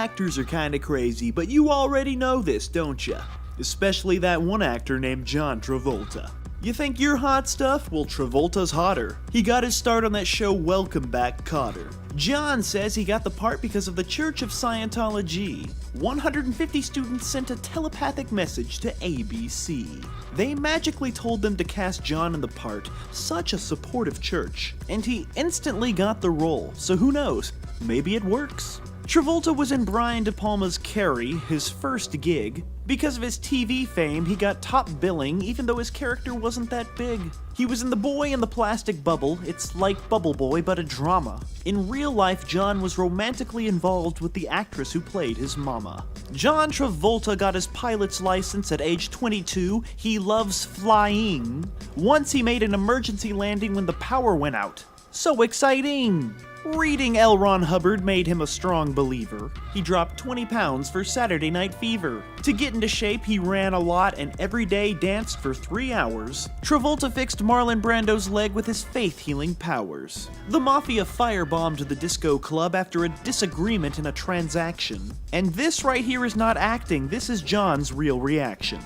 actors are kinda crazy, but you already know this, don't ya? Especially that one actor named John Travolta. You think you're hot stuff? Well, Travolta's hotter. He got his start on that show Welcome Back, Kotter. John says he got the part because of the Church of Scientology. 150 students sent a telepathic message to ABC. They magically told them to cast John in the part, such a supportive church, and he instantly got the role, so who knows, maybe it works. Travolta was in Brian De Palma's Carrie, his first gig. Because of his TV fame, he got top billing even though his character wasn't that big. He was in The Boy in the Plastic Bubble. It's like Bubble Boy, but a drama. In real life, John was romantically involved with the actress who played his mama. John Travolta got his pilot's license at age 22. He loves flying. Once he made an emergency landing when the power went out. So exciting! Reading L. Ron Hubbard made him a strong believer. He dropped 20 pounds for Saturday Night Fever. To get into shape, he ran a lot and every day danced for 3 hours. Travolta fixed Marlon Brando's leg with his faith-healing powers. The Mafia firebombed the disco club after a disagreement in a transaction. And this right here is not acting, this is John's real reaction.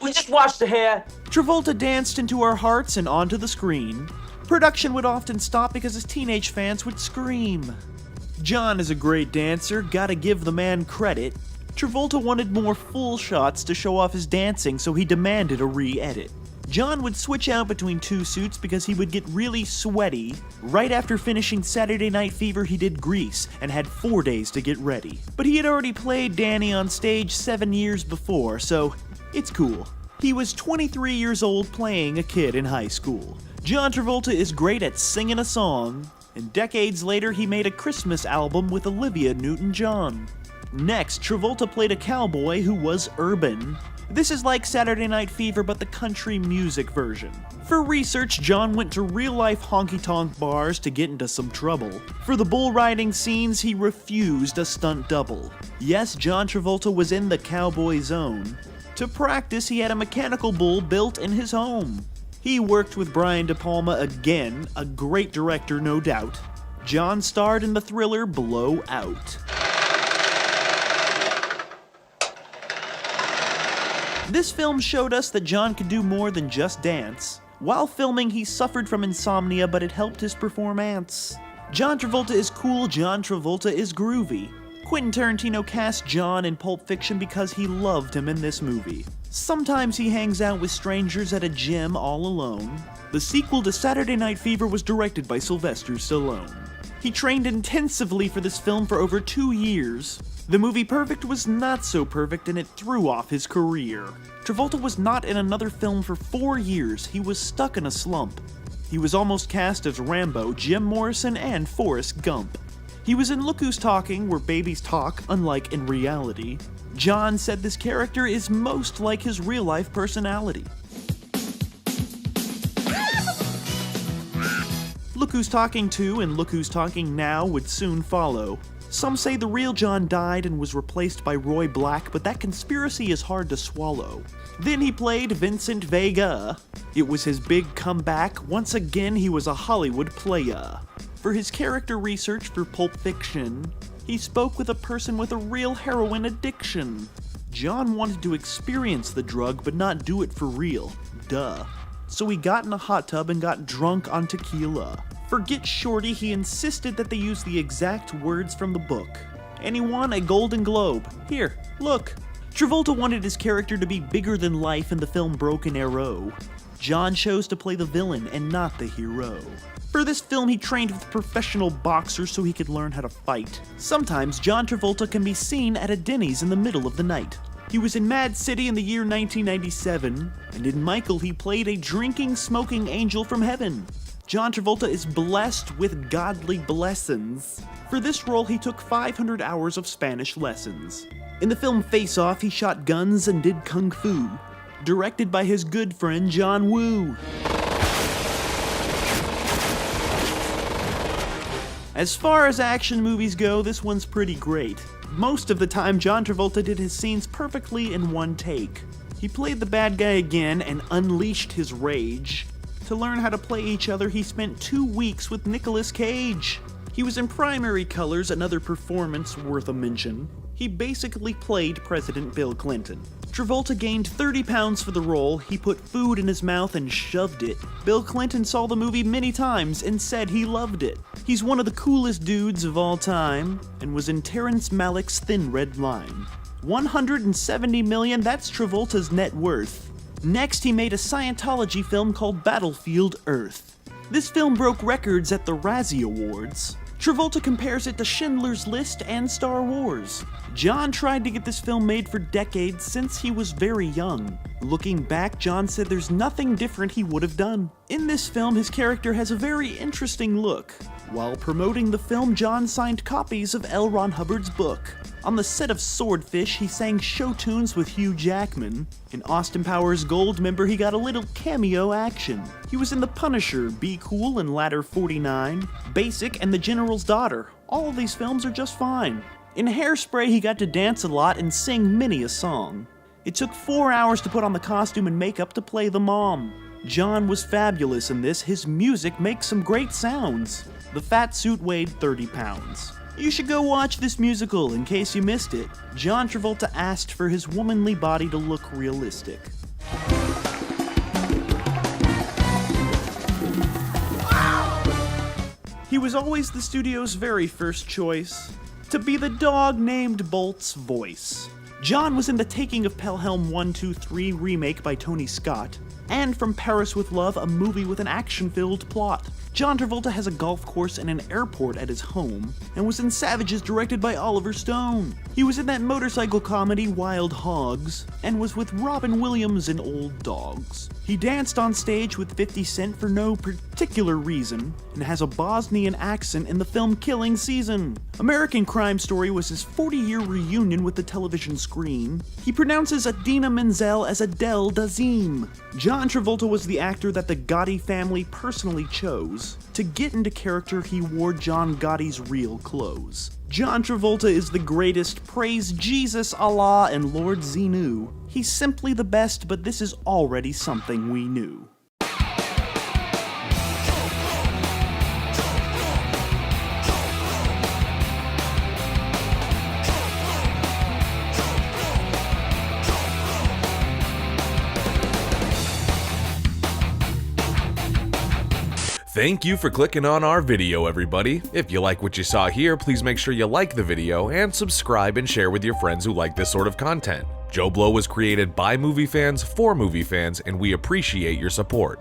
We just washed the hair. Travolta danced into our hearts and onto the screen. Production would often stop because his teenage fans would scream. John is a great dancer, gotta give the man credit. Travolta wanted more full shots to show off his dancing, so he demanded a re-edit. John would switch out between 2 suits because he would get really sweaty. Right after finishing Saturday Night Fever, he did Grease and had 4 days to get ready. But he had already played Danny on stage 7 years before, so it's cool. He was 23 years old playing a kid in high school. John Travolta is great at singing a song, and decades later he made a Christmas album with Olivia Newton-John. Next, Travolta played a cowboy who was urban. This is like Saturday Night Fever but the country music version. For research, John went to real-life honky-tonk bars to get into some trouble. For the bull riding scenes, he refused a stunt double. Yes, John Travolta was in the cowboy zone. To practice, he had a mechanical bull built in his home. He worked with Brian De Palma again, a great director no doubt. John starred in the thriller Blow Out. This film showed us that John could do more than just dance. While filming, he suffered from insomnia, but it helped his performance. John Travolta is cool, John Travolta is groovy. Quentin Tarantino cast John in Pulp Fiction because he loved him in this movie. Sometimes he hangs out with strangers at a gym all alone. The sequel to Saturday Night Fever was directed by Sylvester Stallone. He trained intensively for this film for over 2 years. The movie Perfect was not so perfect and it threw off his career. Travolta was not in another film for 4 years. He was stuck in a slump. He was almost cast as Rambo, Jim Morrison, and Forrest Gump. He was in Look Who's Talking, where babies talk, unlike in reality. John said this character is most like his real-life personality. Look Who's Talking 2 and Look Who's Talking Now would soon follow. Some say the real John died and was replaced by Roy Black, but that conspiracy is hard to swallow. Then he played Vincent Vega. It was his big comeback. Once again, he was a Hollywood playa. For his character research for Pulp Fiction, he spoke with a person with a real heroin addiction. John wanted to experience the drug, but not do it for real. Duh. So he got in a hot tub and got drunk on tequila. For Get Shorty, he insisted that they use the exact words from the book. And he won a Golden Globe. Here, look. Travolta wanted his character to be bigger than life in the film Broken Arrow. John chose to play the villain and not the hero. For this film, he trained with professional boxers so he could learn how to fight. Sometimes John Travolta can be seen at a Denny's in the middle of the night. He was in Mad City in the year 1997, and in Michael he played a drinking, smoking angel from heaven. John Travolta is blessed with godly blessings. For this role, he took 500 hours of Spanish lessons. In the film Face Off, he shot guns and did kung fu. Directed by his good friend John Woo. As far as action movies go, this one's pretty great. Most of the time, John Travolta did his scenes perfectly in one take. He played the bad guy again and unleashed his rage. To learn how to play each other, he spent 2 weeks with Nicolas Cage. He was in primary colors, another performance worth a mention. He basically played President Bill Clinton. Travolta gained 30 pounds for the role, he put food in his mouth and shoved it. Bill Clinton saw the movie many times and said he loved it. He's one of the coolest dudes of all time, and was in Terrence Malick's Thin Red Line. 170 million, that's Travolta's net worth. Next, he made a Scientology film called Battlefield Earth. This film broke records at the Razzie Awards. Travolta compares it to Schindler's List and Star Wars. John tried to get this film made for decades since he was very young. Looking back, John said there's nothing different he would have done. In this film, his character has a very interesting look. While promoting the film, John signed copies of L. Ron Hubbard's book. On the set of Swordfish, he sang show tunes with Hugh Jackman. In Austin Powers Goldmember, he got a little cameo action. He was in The Punisher, Be Cool, and Ladder 49, Basic, and The General's Daughter. All of these films are just fine. In Hairspray, he got to dance a lot and sing many a song. It took 4 hours to put on the costume and makeup to play the mom. John was fabulous in this, his music makes some great sounds. The fat suit weighed 30 pounds. You should go watch this musical in case you missed it. John Travolta asked for his womanly body to look realistic. He was always the studio's very first choice to be the dog named Bolt's voice. John was in The Taking of Pelham 123 remake by Tony Scott, and From Paris with Love, a movie with an action-filled plot. John Travolta has a golf course and an airport at his home, and was in Savages directed by Oliver Stone. He was in that motorcycle comedy Wild Hogs, and was with Robin Williams in Old Dogs. He danced on stage with 50 Cent for no particular reason, and has a Bosnian accent in the film Killing Season. American Crime Story was his 40-year reunion with the television screen. He pronounces Adina Menzel as Adele Dazeem. John Travolta was the actor that the Gotti family personally chose. To get into character, he wore John Gotti's real clothes. John Travolta is the greatest, praise Jesus, Allah, and Lord Xenu. He's simply the best, but this is already something we knew. Thank you for clicking on our video, everybody. If you like what you saw here, please make sure you like the video and subscribe and share with your friends who like this sort of content. JoBlo was created by movie fans for movie fans, and we appreciate your support.